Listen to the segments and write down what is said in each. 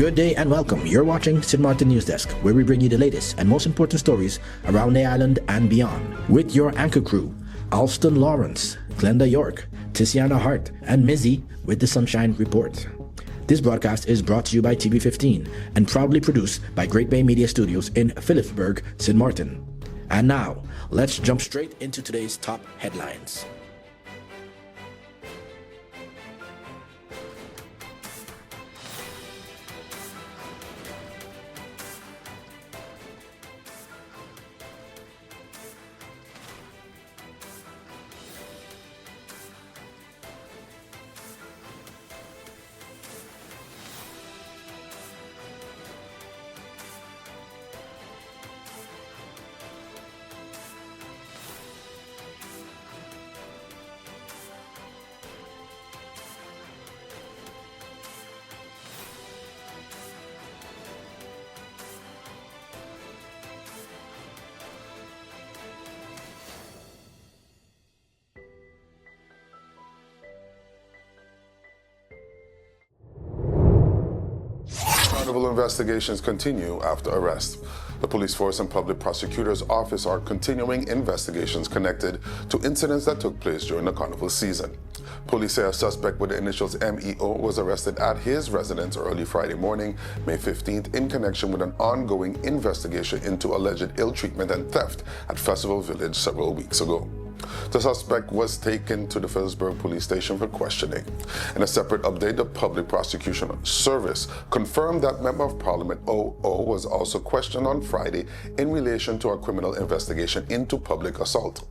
Good day and welcome. You're watching Maarten NEWSDESK, where we bring you the latest and most important stories around the island and beyond. With your anchor crew, Alston Lawrence, Glenda York, Tiziana Hart, and Mizzy with the Sunshine Report. This broadcast is brought to you by TV15 and proudly produced by Great Bay Media Studios in Philipsburg, Sint Maarten. And now, let's jump straight into today's top headlines. Carnival investigations continue after arrest. The police force and public prosecutor's office are continuing investigations connected to incidents that took place during the Carnival season. Police say a suspect with the initials MEO was arrested at his residence early Friday morning, May 15th, in connection with an ongoing investigation into alleged ill treatment and theft at Festival Village several weeks ago. The suspect was taken to the Philipsburg police station for questioning. In a separate update, the Public Prosecution Service confirmed that Member of Parliament OO was also questioned on Friday in relation to a criminal investigation into public assault.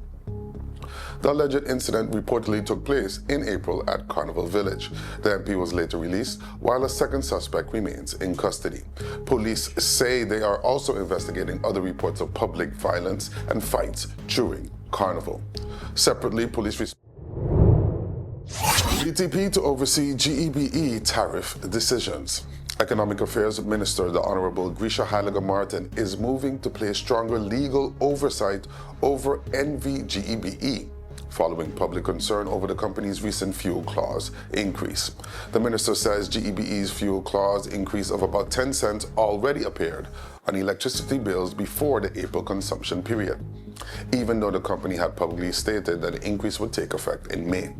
The alleged incident reportedly took place in April at Carnival Village. The MP was later released, while a second suspect remains in custody. Police say they are also investigating other reports of public violence and fights during Carnival. Separately, police BTP to oversee GEBE tariff decisions. Economic Affairs Minister, the Honorable Grisha Maarten, is moving to place stronger legal oversight over NV GEBE, following public concern over the company's recent fuel clause increase. The minister says GEBE's fuel clause increase of about 10 cents already appeared on electricity bills before the April consumption period, even though the company had publicly stated that the increase would take effect in May.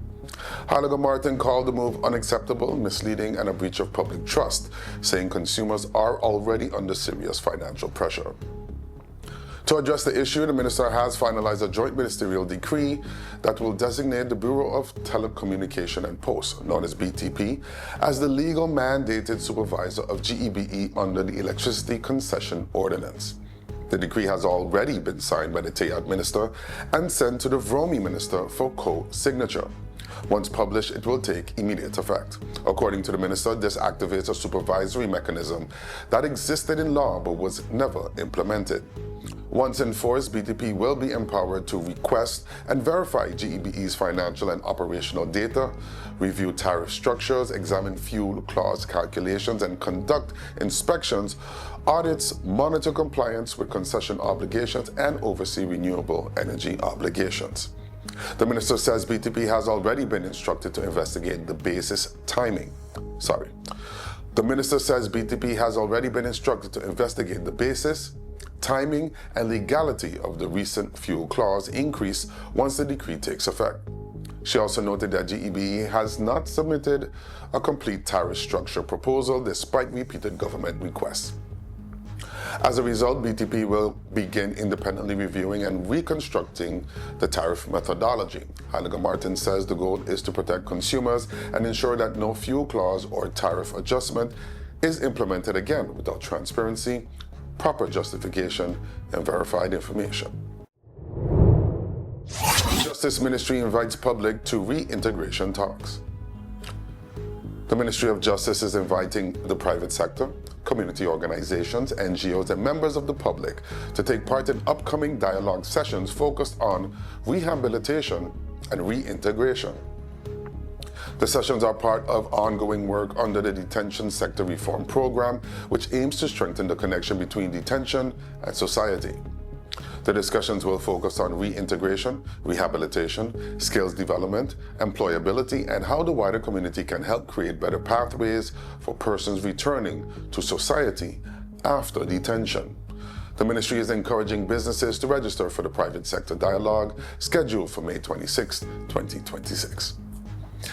Maarten called the move unacceptable, misleading, and a breach of public trust, saying consumers are already under serious financial pressure. To address the issue, the minister has finalized a joint ministerial decree that will designate the Bureau of Telecommunications and Posts, known as BTP, as the legal mandated supervisor of GEBE under the Electricity Concession Ordinance. The decree has already been signed by the TEAT minister and sent to the VROMI minister for co-signature. Once published, it will take immediate effect. According to the minister, this activates a supervisory mechanism that existed in law but was never implemented. Once enforced, BTP will be empowered to request and verify GEBE's financial and operational data, review tariff structures, examine fuel clause calculations, and conduct inspections, audits, monitor compliance with concession obligations, and oversee renewable energy obligations. The minister says BTP has already been instructed to investigate the basis timing. The minister says BTP has already been instructed to investigate the basis, timing, and legality of the recent fuel clause increase once the decree takes effect. She also noted that GEBE has not submitted a complete tariff structure proposal despite repeated government requests. As a result, BTP will begin independently reviewing and reconstructing the tariff methodology. Maarten says the goal is to protect consumers and ensure that no fuel clause or tariff adjustment is implemented again without transparency, proper justification, and verified information. Justice Ministry invites public to reintegration talks. The Ministry of Justice is inviting the private sector, community organizations, NGOs, and members of the public to take part in upcoming dialogue sessions focused on rehabilitation and reintegration. The sessions are part of ongoing work under the Detention Sector Reform Program, which aims to strengthen the connection between detention and society. The discussions will focus on reintegration, rehabilitation, skills development, employability, and how the wider community can help create better pathways for persons returning to society after detention. The ministry is encouraging businesses to register for the private sector dialogue scheduled for May 26, 2026.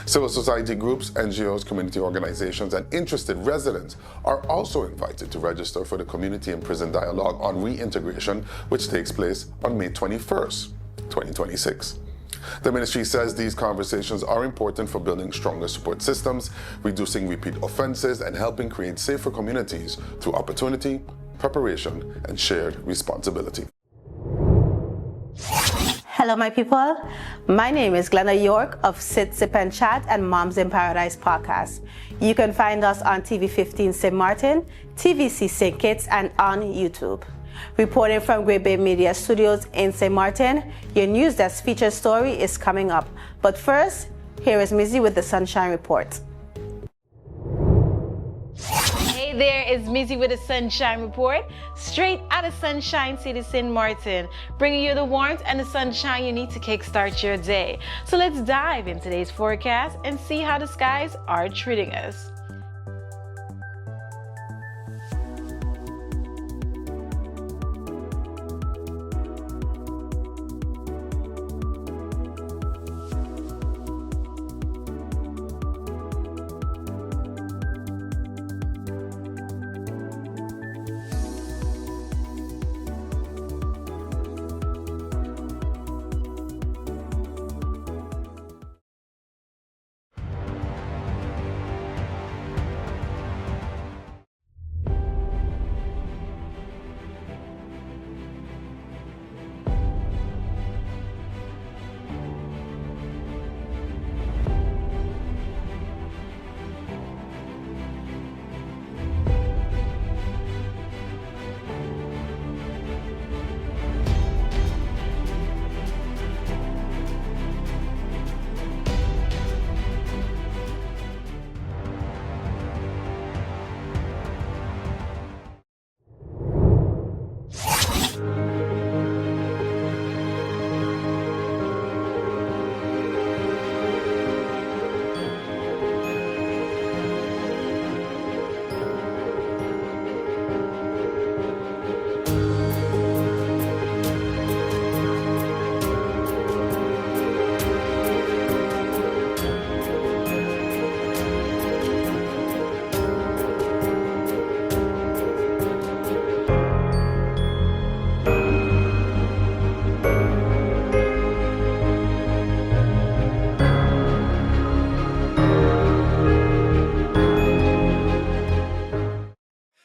Civil society groups, NGOs, community organizations, and interested residents are also invited to register for the Community and Prison Dialogue on Reintegration, which takes place on May 21st, 2026. The ministry says these conversations are important for building stronger support systems, reducing repeat offenses, and helping create safer communities through opportunity, preparation, and shared responsibility. Hello, my people. My name is Glenda York of Sit, Sip, and Chat and Moms in Paradise podcast. You can find us on TV 15 St. Martin, TVC St. Kitts, and on YouTube. Reporting from GEBE Media Studios in St. Martin, your NEWSDESK feature story is coming up. But first, here is Mizzy with the Sunshine Report. Hey there, it's Mizzy with the Sunshine Report, straight out of Sunshine City, St. Martin, bringing you the warmth and the sunshine you need to kickstart your day. So let's dive into today's forecast and see how the skies are treating us.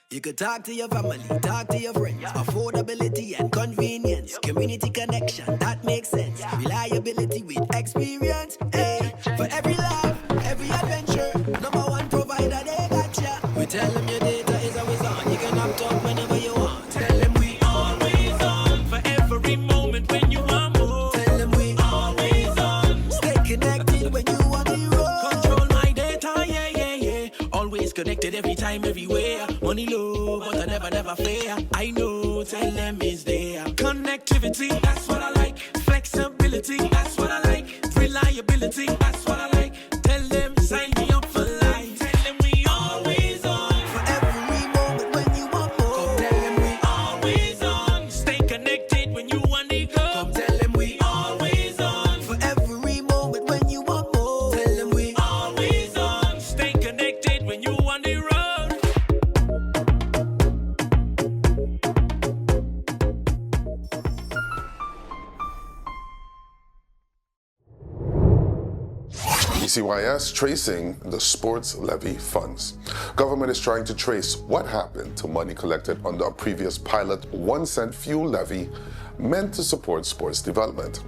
You could talk to your family, talk to your friends. Affordability and convenience. Community connection, that makes sense. Reliability with experience. Hey, for every love, every adventure. Number one provider, they got ya. We tell them your data is always on. You can opt out whenever you want. Tell them we always on. For every moment when you want more. Tell them we always on. Stay connected when you want to roll. Control my data, yeah, yeah, yeah. Always connected every time, everywhere. Money low, but I never fair. I know, tell them it's there. Connectivity, that's what I like. Flexibility, that's what I like. Reliability, that's what I like. Tell them, sign me up for life. Tell them we always on. For every moment when you want more. Come tell them we always on. Stay connected when you want to go. Come tell them we always on. For every moment when you want more. Tell them we always on. Stay connected when you want to road. ECYS tracing the sports levy funds. Government is trying to trace what happened to money collected under a previous pilot 1 cent fuel levy meant to support sports development.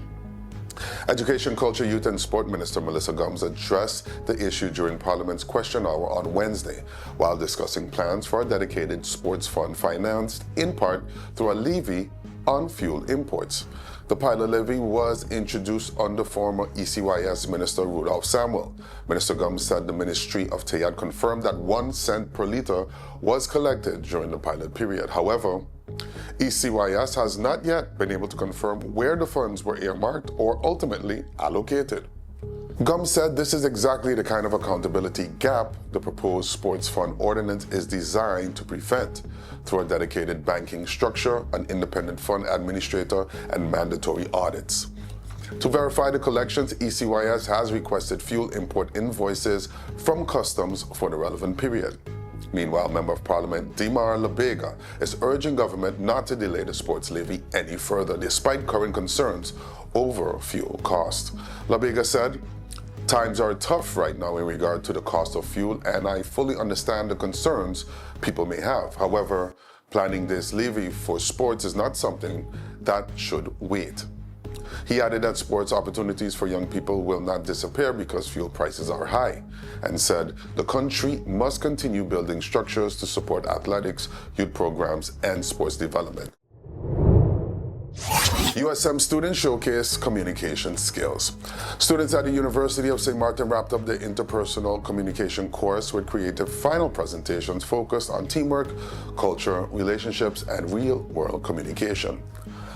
Education, Culture, Youth and Sport Minister Melissa Gums addressed the issue during Parliament's question hour on Wednesday while discussing plans for a dedicated sports fund financed in part through a levy on fuel imports. The pilot levy was introduced under former ECYS Minister Rudolph Samuel. Minister Gums said the Ministry of TEAD confirmed that 1 cent per litre was collected during the pilot period. However, ECYS has not yet been able to confirm where the funds were earmarked or ultimately allocated. Gums said this is exactly the kind of accountability gap the proposed sports fund ordinance is designed to prevent through a dedicated banking structure, an independent fund administrator, and mandatory audits. To verify the collections, ECYS has requested fuel import invoices from customs for the relevant period. Meanwhile, Member of Parliament Dimar Labega is urging government not to delay the sports levy any further, despite current concerns over fuel costs. Labega said, "Times are tough right now in regard to the cost of fuel, and I fully understand the concerns people may have. However, planning this levy for sports is not something that should wait." He added that sports opportunities for young people will not disappear because fuel prices are high, and said the country must continue building structures to support athletics, youth programs, and sports development. USM students showcase communication skills. Students at the University of St. Maarten wrapped up the interpersonal communication course with creative final presentations focused on teamwork, culture, relationships, and real-world communication.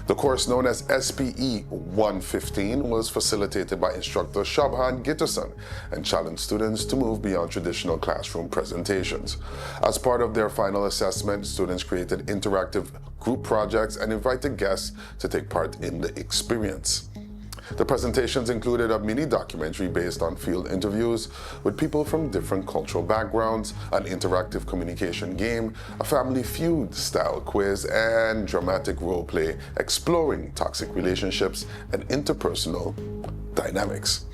The course, known as SPE 115, was facilitated by instructor Shabhan Gitterson and challenged students to move beyond traditional classroom presentations. As part of their final assessment, students created interactive group projects and invited guests to take part in the experience. The presentations included a mini documentary based on field interviews with people from different cultural backgrounds, an interactive communication game, a family feud style quiz, and dramatic role play exploring toxic relationships and interpersonal dynamics.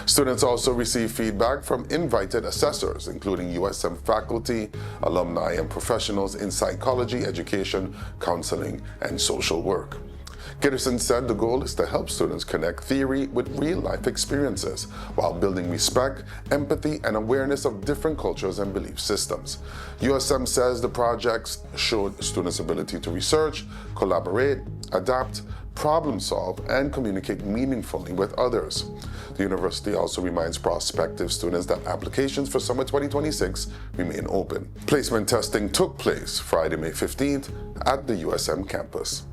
Students also received feedback from invited assessors, including USM faculty, alumni, and professionals in psychology, education, counseling, and social work. Gitterson said the goal is to help students connect theory with real-life experiences while building respect, empathy, and awareness of different cultures and belief systems. USM says the projects showed students' ability to research, collaborate, adapt, problem solve, and communicate meaningfully with others. The university also reminds prospective students that applications for summer 2026 remain open. Placement testing took place Friday, May 15th at the USM campus.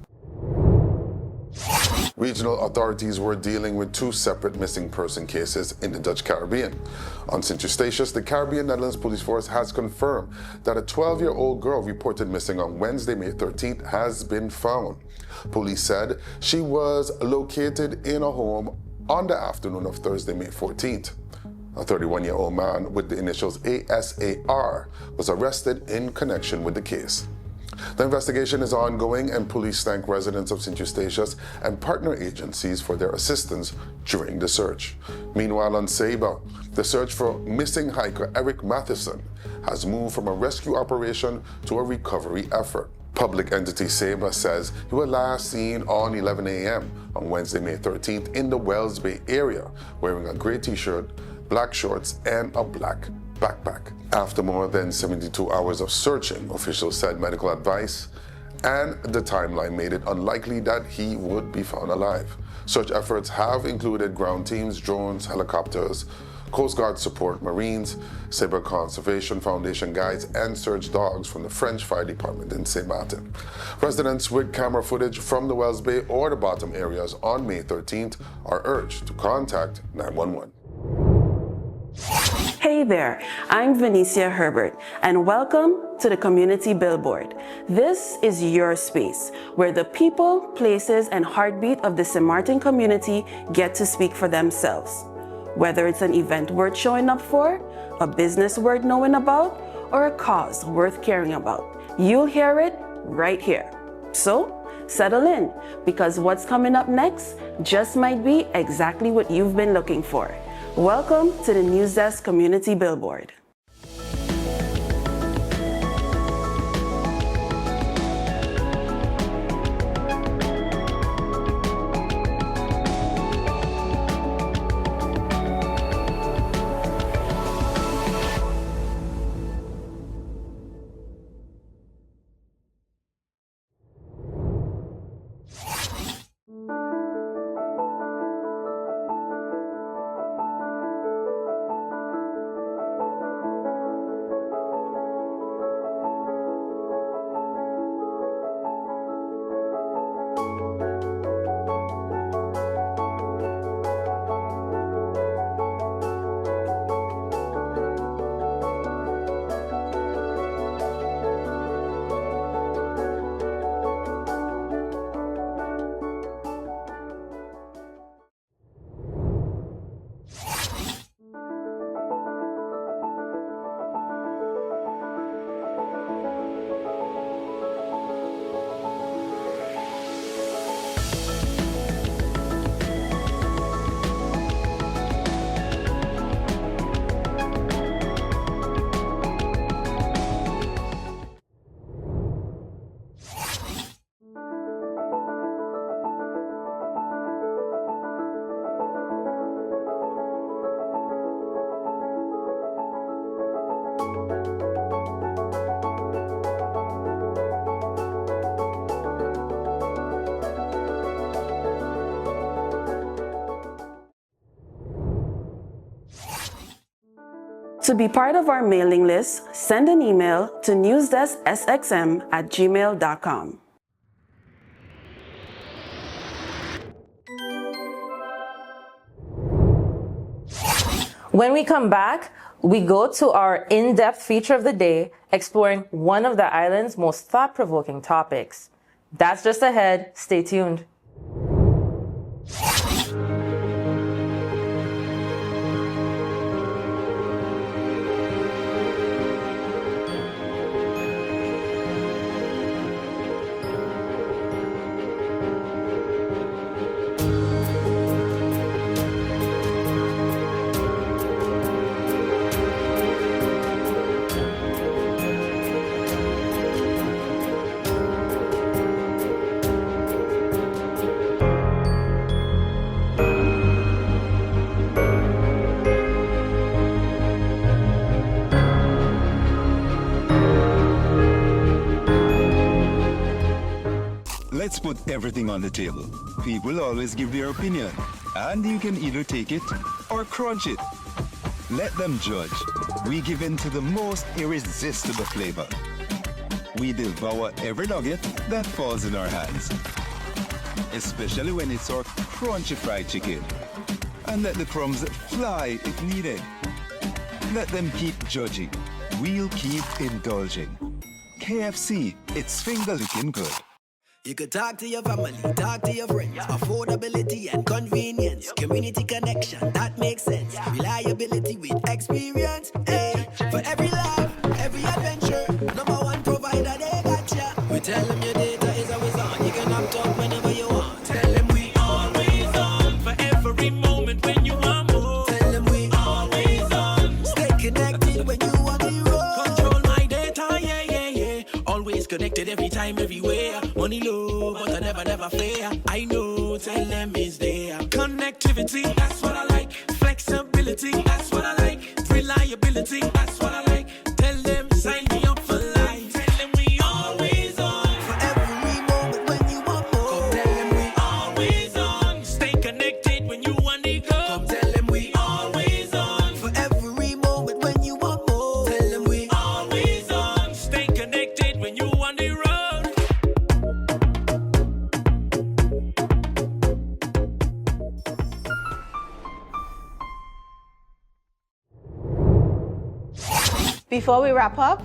Regional authorities were dealing with 2 separate missing person cases in the Dutch Caribbean. On Sint Eustatius, the Caribbean Netherlands Police Force has confirmed that a 12-year-old girl reported missing on Wednesday, May 13th, has been found. Police said she was located in a home on the afternoon of Thursday, May 14th. A 31-year-old man with the initials ASAR was arrested in connection with the case. The investigation is ongoing, and police thank residents of Sint Eustatius and partner agencies for their assistance during the search. Meanwhile, on Saba, the search for missing hiker Eric Matheson has moved from a rescue operation to a recovery effort. Public entity Saba says he was last seen on 11 a.m. on Wednesday, May 13th in the Wells Bay area, wearing a gray t-shirt, black shorts, and a black backpack. After more than 72 hours of searching, officials said medical advice and the timeline made it unlikely that he would be found alive. Search efforts have included ground teams, drones, helicopters, Coast Guard support, Marines, Saba Conservation Foundation guides, and search dogs from the French Fire Department in St. Maarten. Residents with camera footage from the Wells Bay or the bottom areas on May 13th are urged to contact 911. Hey there, I'm Venicia Herbert, and welcome to the Community Billboard. This is your space where the people, places, and heartbeat of the St. Maarten community get to speak for themselves. Whether it's an event worth showing up for, a business worth knowing about, or a cause worth caring about, you'll hear it right here. So, settle in, because what's coming up next just might be exactly what you've been looking for. Welcome to the NEWSDESK Community Billboard. To be part of our mailing list, send an email to newsdesksxm@gmail.com. When we come back, we go to our in-depth feature of the day, exploring one of the island's most thought-provoking topics. That's just ahead. Stay tuned. Let's put everything on the table. People always give their opinion, and you can either take it or crunch it. Let them judge. We give in to the most irresistible flavor. We devour every nugget that falls in our hands, especially when it's our crunchy fried chicken. And let the crumbs fly if needed. Let them keep judging. We'll keep indulging. KFC, it's finger-licking good. You could talk to your family, talk to your friends. Affordability and convenience, community connection, that makes sense. Reliability with experience, hey. For every laugh, every adventure, number one provider, they got ya. We tell them your data is always on. You can opt out whenever you want. Tell them we always on. For every moment when you want more. Tell them we always on. Stay connected when you want to roll. Control my data, yeah, yeah, yeah. Always connected every time, everywhere. Money low, but I never fair. I know, tell them it's there. Connectivity, that's what I like. Flexibility, that's what I like. Reliability, that's what I like. Tell them, sign me up for life. Tell them we always on. For every moment when you want more. Come tell them we always on. Stay connected when you want to go. Come tell them we always on. For every moment when you want more. Tell them we always on. Stay connected when you want to road. Before we wrap up,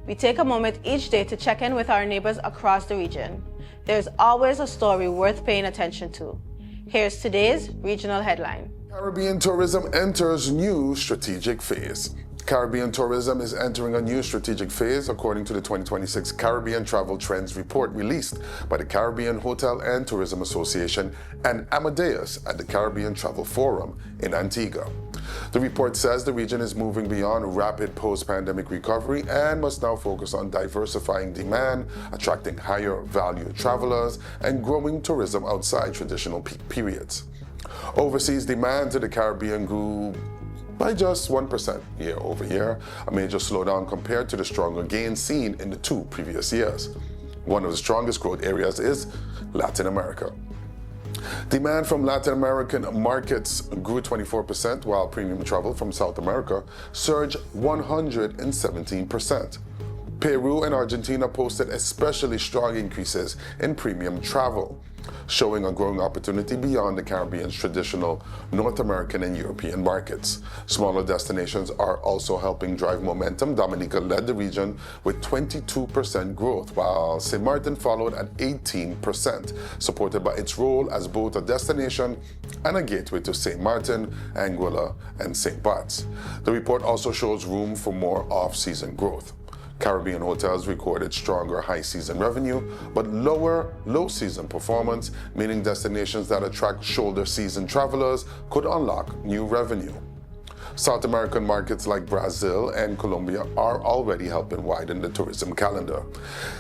we take a moment each day to check in with our neighbors across the region. There's always a story worth paying attention to. Here's today's regional headline. Caribbean tourism enters new strategic phase. Caribbean tourism is entering a new strategic phase according to the 2026 Caribbean Travel Trends Report released by the Caribbean Hotel and Tourism Association and Amadeus at the Caribbean Travel Forum in Antigua. The report says the region is moving beyond rapid post-pandemic recovery and must now focus on diversifying demand, attracting higher value travelers, and growing tourism outside traditional peak periods. Overseas demand to the Caribbean grew by just 1% year over year, a major slowdown compared to the stronger gains seen in the 2 previous years. One of the strongest growth areas is Latin America. Demand from Latin American markets grew 24%, while premium travel from South America surged 117%. Peru and Argentina posted especially strong increases in premium travel, showing a growing opportunity beyond the Caribbean's traditional North American and European markets. Smaller destinations are also helping drive momentum. Dominica led the region with 22% growth, while St. Maarten followed at 18%, supported by its role as both a destination and a gateway to St. Maarten, Anguilla, and St. Barts. The report also shows room for more off-season growth. Caribbean hotels recorded stronger high-season revenue, but lower low-season performance, meaning destinations that attract shoulder-season travelers could unlock new revenue. South American markets like Brazil and Colombia are already helping widen the tourism calendar.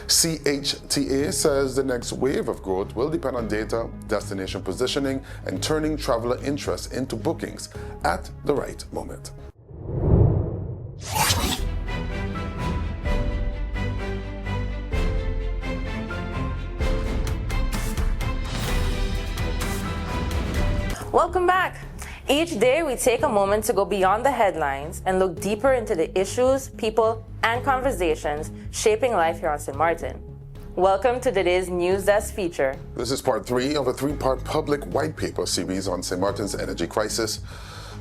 CHTA says the next wave of growth will depend on data, destination positioning, and turning traveler interest into bookings at the right moment. Welcome back. Each day, we take a moment to go beyond the headlines and look deeper into the issues, people, and conversations shaping life here on St. Maarten. Welcome to today's NEWSDESK feature. This is part 3 of a 3-part public white paper series on St. Maarten's energy crisis,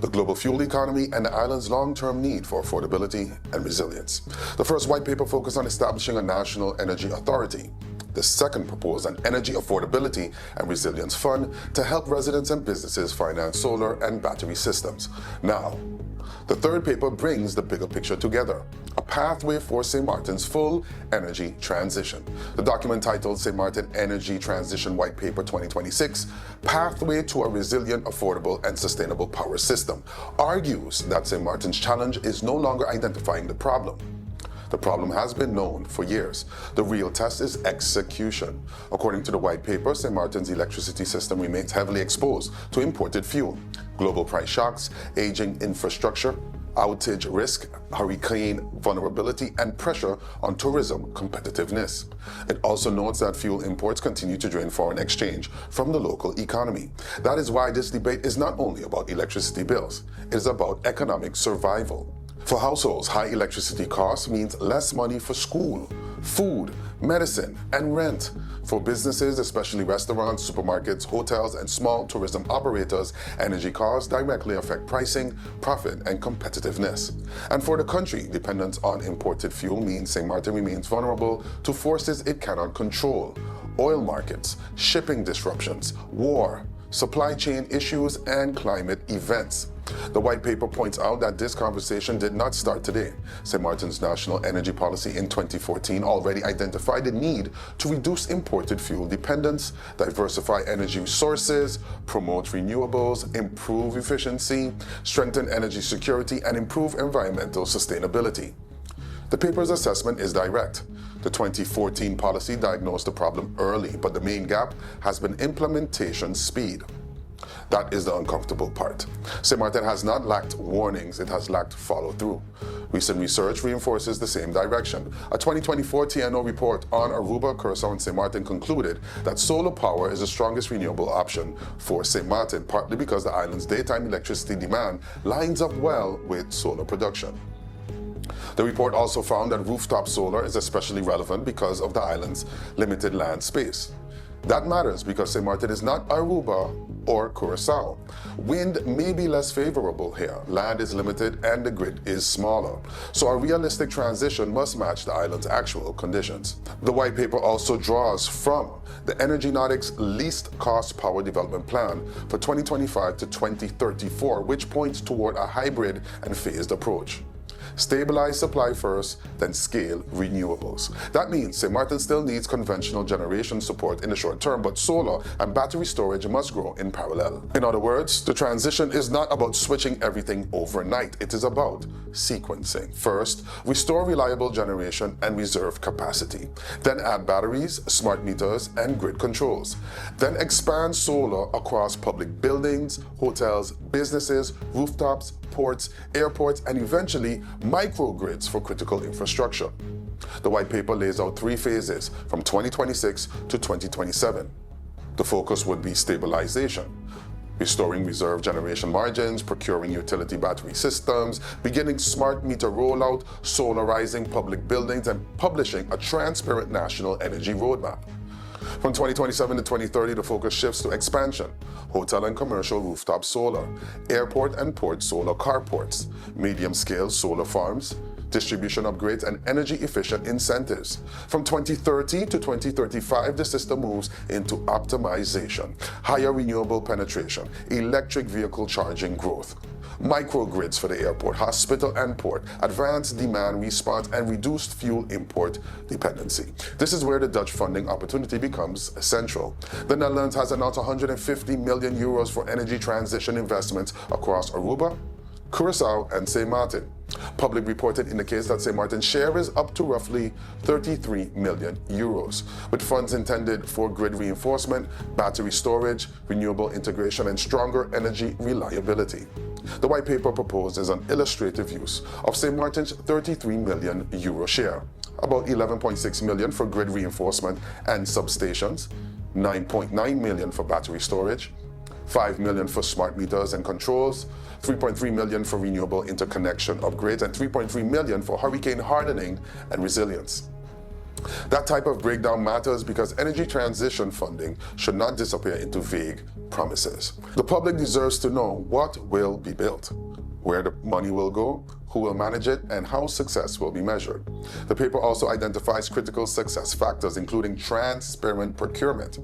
the global fuel economy, and the island's long-term need for affordability and resilience. The first white paper focused on establishing a national energy authority. The second proposed an energy affordability and resilience fund to help residents and businesses finance solar and battery systems. Now, the third paper brings the bigger picture together, a pathway for St. Maarten's full energy transition. The document titled St. Maarten Energy Transition White Paper 2026, Pathway to a Resilient, Affordable and Sustainable Power System, argues that St. Maarten's challenge is no longer identifying the problem. The problem has been known for years. The real test is execution. According to the white paper, St. Maarten's electricity system remains heavily exposed to imported fuel, global price shocks, aging infrastructure, outage risk, hurricane vulnerability, and pressure on tourism competitiveness. It also notes that fuel imports continue to drain foreign exchange from the local economy. That is why this debate is not only about electricity bills, it is about economic survival. For households, high electricity costs means less money for school, food, medicine, and rent. For businesses, especially restaurants, supermarkets, hotels, and small tourism operators, energy costs directly affect pricing, profit, and competitiveness. And for the country, dependence on imported fuel means St. Maarten remains vulnerable to forces it cannot control: oil markets, shipping disruptions, war, supply chain issues, and climate events. The white paper points out that this conversation did not start today. St. Maarten's national energy policy in 2014 already identified the need to reduce imported fuel dependence, diversify energy sources, promote renewables, improve efficiency, strengthen energy security, and improve environmental sustainability. The paper's assessment is direct. The 2014 policy diagnosed the problem early, but the main gap has been implementation speed. That is the uncomfortable part. St. Maarten has not lacked warnings, it has lacked follow-through. Recent research reinforces the same direction. A 2024 TNO report on Aruba, Curaçao, and St. Maarten concluded that solar power is the strongest renewable option for St. Maarten, partly because the island's daytime electricity demand lines up well with solar production. The report also found that rooftop solar is especially relevant because of the island's limited land space. That matters because St. Maarten is not Aruba or Curaçao. Wind may be less favorable here, land is limited, and the grid is smaller. So a realistic transition must match the island's actual conditions. The white paper also draws from the Energynautics Least Cost Power Development Plan for 2025 to 2034, which points toward a hybrid and phased approach. Stabilize supply first, then scale renewables. That means St. Maarten still needs conventional generation support in the short term, but solar and battery storage must grow in parallel. In other words, the transition is not about switching everything overnight. It is about sequencing. First, restore reliable generation and reserve capacity. Then add batteries, smart meters, and grid controls. Then expand solar across public buildings, hotels, businesses, rooftops, ports, airports, and eventually microgrids for critical infrastructure. The white paper lays out 3 phases from 2026 to 2027. The focus would be stabilization, restoring reserve generation margins, procuring utility battery systems, beginning smart meter rollout, solarizing public buildings, and publishing a transparent national energy roadmap. From 2027 to 2030, the focus shifts to expansion: hotel and commercial rooftop solar, airport and port solar carports, medium-scale solar farms, distribution upgrades, and energy-efficient incentives. From 2030 to 2035, the system moves into optimization, higher renewable penetration, electric vehicle charging growth, microgrids for the airport, hospital and port, advanced demand response, and reduced fuel import dependency. This is where the Dutch funding opportunity becomes essential. The Netherlands has announced 150 million euros for energy transition investments across Aruba, Curaçao, and St. Maarten. Public reporting indicates that St. Maarten's share is up to roughly 33 million euros, with funds intended for grid reinforcement, battery storage, renewable integration, and stronger energy reliability. The white paper proposes an illustrative use of St. Maarten's 33 million euro share, about 11.6 million for grid reinforcement and substations, 9.9 million for battery storage, $5 million for smart meters and controls, $3.3 million for renewable interconnection upgrades, and $3.3 million for hurricane hardening and resilience. That type of breakdown matters because energy transition funding should not disappear into vague promises. The public deserves to know what will be built, where the money will go, who will manage it, and how success will be measured. The paper also identifies critical success factors, including transparent procurement,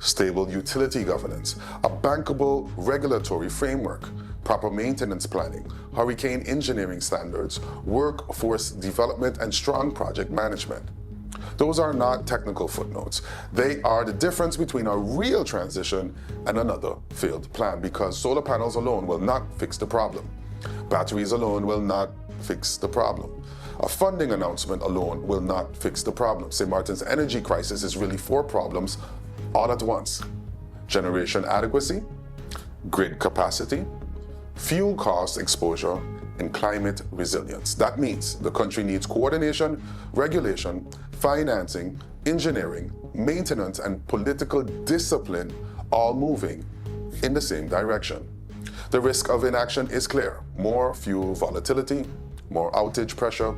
stable utility governance, a bankable regulatory framework, proper maintenance planning, hurricane engineering standards, workforce development, and strong project management. Those are not technical footnotes. They are the difference between a real transition and another failed plan, because solar panels alone will not fix the problem. Batteries alone will not fix the problem. A funding announcement alone will not fix the problem. St. Martin's energy crisis is really 4 problems all at once: generation adequacy, grid capacity, fuel cost exposure, and climate resilience. That means the country needs coordination, regulation, financing, engineering, maintenance, and political discipline, all moving in the same direction. The risk of inaction is clear: more fuel volatility, more outage pressure,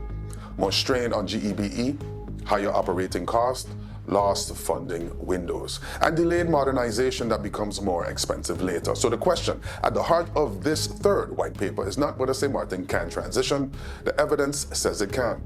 more strain on GEBE, higher operating cost, lost funding windows, and delayed modernization that becomes more expensive later. So the question at the heart of this third white paper is not whether St. Martin can transition. The evidence says it can.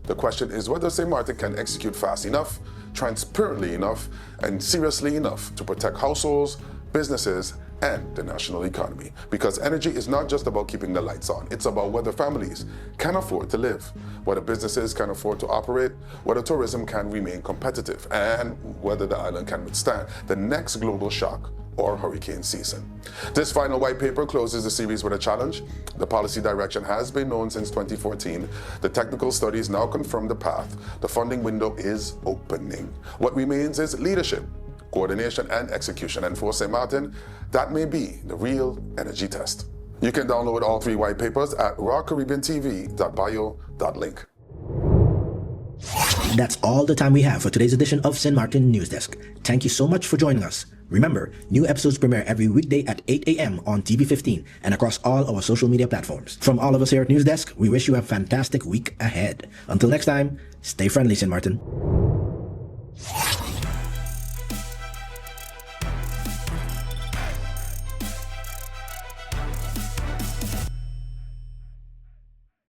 The question is whether St. Martin can execute fast enough, transparently enough, and seriously enough to protect households, businesses, and the national economy. Because energy is not just about keeping the lights on. It's about whether families can afford to live, whether businesses can afford to operate, whether tourism can remain competitive, and whether the island can withstand the next global shock or hurricane season. This final white paper closes the series with a challenge. The policy direction has been known since 2014. The technical studies now confirm the path. The funding window is opening. What remains is leadership, coordination, and execution. And for St. Martin, that may be the real energy test. You can download all 3 white papers at rawcaribbeantv.bio.link. That's all the time we have for today's edition of St. Martin News Desk. Thank you so much for joining us. Remember, new episodes premiere every weekday at 8 a.m. on TV15 and across all our social media platforms. From all of us here at News Desk, we wish you a fantastic week ahead. Until next time, stay friendly, St. Martin.